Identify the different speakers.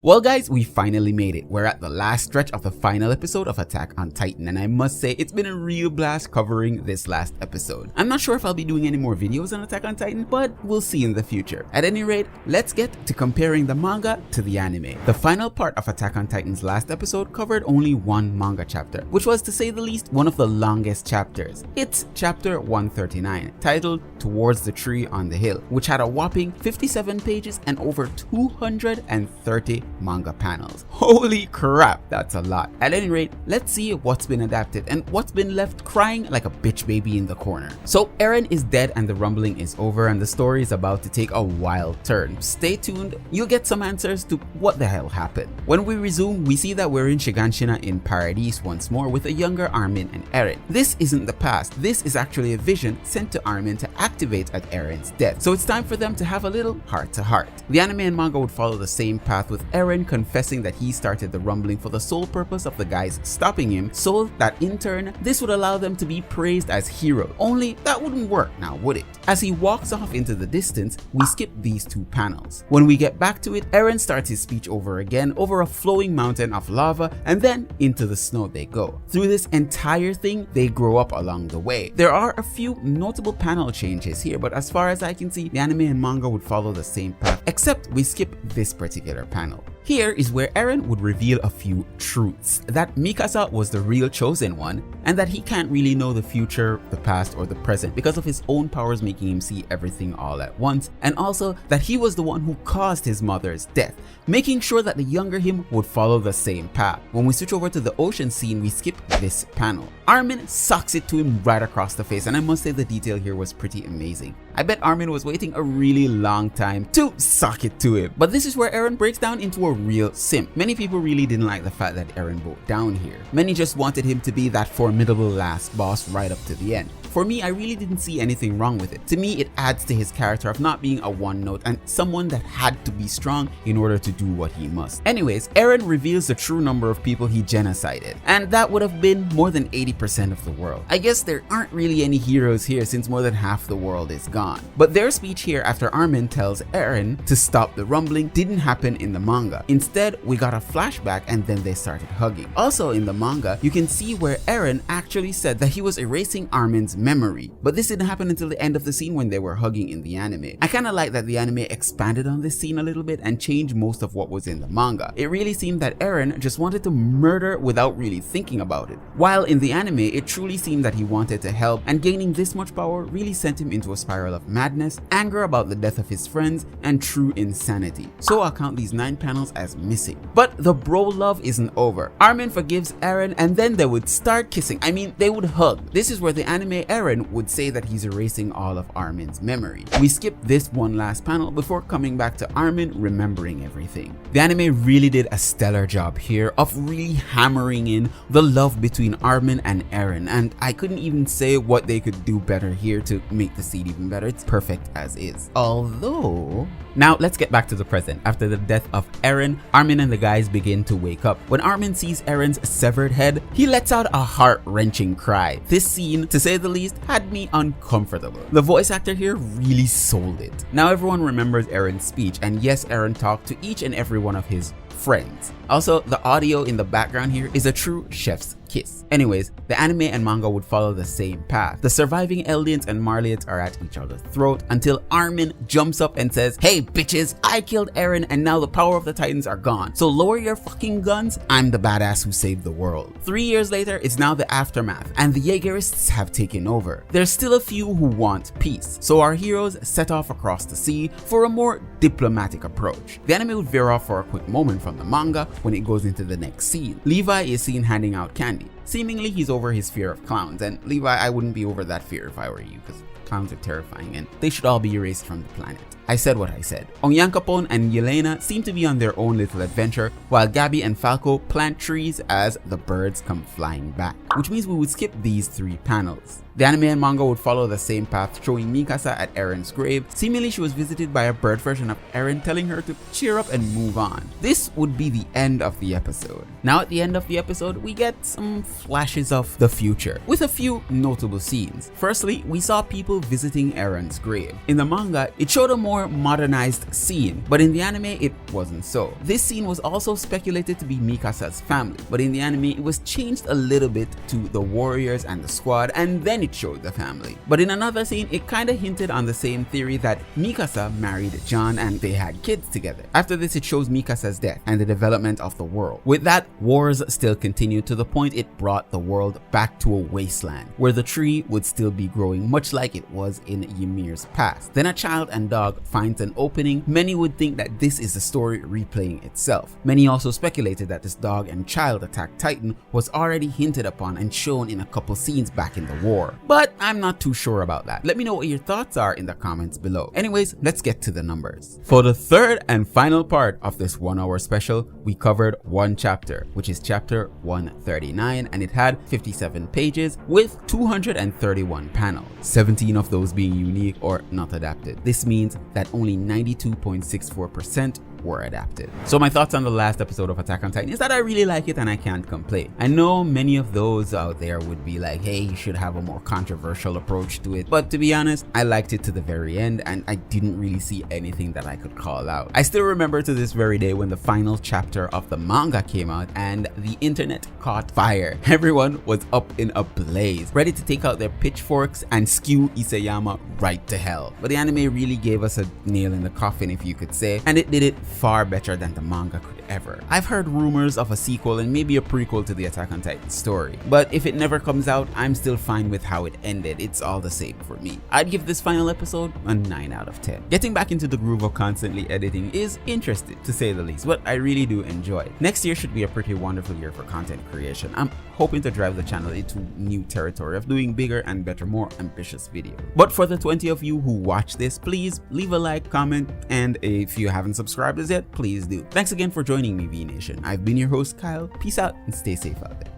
Speaker 1: Well guys, we finally made it. We're at the last stretch of the final episode of Attack on Titan, and I must say it's been a real blast covering this last episode. I'm not sure if I'll be doing any more videos on Attack on Titan, but we'll see in the future. At any rate, let's get to comparing the manga to the anime. The final part of Attack on Titan's last episode covered only one manga chapter, which was to say the least one of the longest chapters. It's chapter 139, titled Towards the Tree on the Hill, which had a whopping 57 pages and over 230 manga panels. Holy crap, that's a lot. At any rate, let's see what's been adapted and what's been left crying like a bitch baby in the corner. So Eren is dead and the rumbling is over and the story is about to take a wild turn. Stay tuned, you'll get some answers to what the hell happened. When we resume, we see that we're in Shiganshina in Paradise once more with a younger Armin and Eren. This isn't the past, this is actually a vision sent to Armin to activate at Eren's death. So it's time for them to have a little heart to heart. The anime and manga would follow the same path, with Eren confessing that he started the rumbling for the sole purpose of the guys stopping him, so that in turn this would allow them to be praised as heroes. Only that wouldn't work now, would it? As he walks off into the distance, we skip these two panels. When we get back to it, Eren starts his speech over again over a flowing mountain of lava, and then into the snow they go. Through this entire thing, they grow up along the way. There are a few notable panel changes here, but as far as I can see, the anime and manga would follow the same path, except we skip this particular panel. Here is where Eren would reveal a few truths: that Mikasa was the real chosen one, and that he can't really know the future, the past, or the present because of his own powers making him see everything all at once, and also that he was the one who caused his mother's death, making sure that the younger him would follow the same path. When we switch over to the ocean scene, we skip this panel. Armin sucks it to him right across the face, and I must say the detail here was pretty amazing. I bet Armin was waiting a really long time to suck it to him. But this is where Eren breaks down into a real simp. Many people really didn't like the fact that Eren broke down here. Many just wanted him to be that formidable last boss right up to the end. For me, I really didn't see anything wrong with it. To me, it adds to his character of not being a one note and someone that had to be strong in order to do what he must. Anyways, Eren reveals the true number of people he genocided, and that would have been more than 80% of the world. I guess there aren't really any heroes here since more than half the world is gone. But their speech here after Armin tells Eren to stop the rumbling didn't happen in the manga. Instead, we got a flashback and then they started hugging. Also in the manga, you can see where Eren actually said that he was erasing Armin's memory, but this didn't happen until the end of the scene when they were hugging in the anime. I kinda like that the anime expanded on this scene a little bit and changed most of what was in the manga. It really seemed that Eren just wanted to murder without really thinking about it, while in the anime it truly seemed that he wanted to help, and gaining this much power really sent him into a spiral of madness, anger about the death of his friends, and true insanity. So I'll count these 9 panels as missing. But the bro love isn't over. Armin forgives Eren and then they would start kissing. I mean, they would hug. This is where the anime Eren would say that he's erasing all of Armin's memory. We skip this one last panel before coming back to Armin remembering everything. The anime really did a stellar job here of really hammering in the love between Armin and Eren, and I couldn't even say what they could do better here to make the scene even better. It's perfect as is. Although, now let's get back to the present. After the death of Eren, Armin and the guys begin to wake up. When Armin sees Eren's severed head, he lets out a heart-wrenching cry. This scene, to say the least, had me uncomfortable. The voice actor here really sold it. Now everyone remembers Eren's speech, and yes, Eren talked to each and every one of his friends. Also, the audio in the background here is a true chef's kiss. Anyways, the anime and manga would follow the same path. The surviving Eldians and Marleyans are at each other's throat until Armin jumps up and says, "Hey bitches, I killed Eren and now the power of the Titans are gone. So lower your fucking guns, I'm the badass who saved the world." 3 years later, it's now the aftermath and the Jaegerists have taken over. There's still a few who want peace, so our heroes set off across the sea for a more diplomatic approach. The anime would veer off for a quick moment from the manga when it goes into the next scene. Levi is seen handing out candy. Seemingly he's over his fear of clowns, and Levi, I wouldn't be over that fear if I were you, because clowns are terrifying and they should all be erased from the planet. I said what I said. Onyankopon and Yelena seem to be on their own little adventure, while Gabby and Falco plant trees as the birds come flying back, which means we would skip these 3 panels. The anime and manga would follow the same path, showing Mikasa at Eren's grave. Seemingly she was visited by a bird version of Eren telling her to cheer up and move on. This would be the end of the episode. Now at the end of the episode, we get some flashes of the future, with a few notable scenes. Firstly, we saw people visiting Eren's grave. In the manga, it showed a more more modernized scene, but in the anime it wasn't so. This scene was also speculated to be Mikasa's family, but in the anime it was changed a little bit to the warriors and the squad, and then it showed the family. But in another scene it kinda hinted on the same theory that Mikasa married John and they had kids together. After this it shows Mikasa's death and the development of the world. With that, wars still continued to the point it brought the world back to a wasteland, where the tree would still be growing much like it was in Ymir's past. Then a child and dog finds an opening. Many would think that this is the story replaying itself. Many also speculated that this dog and child attack Titan was already hinted upon and shown in a couple scenes back in the war. But I'm not too sure about that. Let me know what your thoughts are in the comments below. Anyways, let's get to the numbers. For the third and final part of this 1 hour special, we covered one chapter, which is chapter 139, and it had 57 pages with 231 panels, 17 of those being unique or not adapted. This means that only 92.64% were adapted. So my thoughts on the last episode of Attack on Titan is that I really like it and I can't complain. I know many of those out there would be like, hey, you should have a more controversial approach to it, but to be honest, I liked it to the very end and I didn't really see anything that I could call out. I still remember to this very day when the final chapter of the manga came out and the internet caught fire. Everyone was up in a blaze, ready to take out their pitchforks and skew Isayama right to hell. But the anime really gave us a nail in the coffin, if you could say, and it did it far better than the manga could ever. I've heard rumors of a sequel and maybe a prequel to the Attack on Titan story, but if it never comes out, I'm still fine with how it ended. It's all the same for me. I'd give this final episode a 9 out of 10. Getting back into the groove of constantly editing is interesting, to say the least, but I really do enjoy it. Next year should be a pretty wonderful year for content creation. I'm hoping to drive the channel into new territory of doing bigger and better, more ambitious videos. But for the 20 of you who watch this, please leave a like, comment, and if you haven't subscribed as yet, please do. Thanks again for joining me, V Nation. I've been your host, Kyle. Peace out and stay safe out there.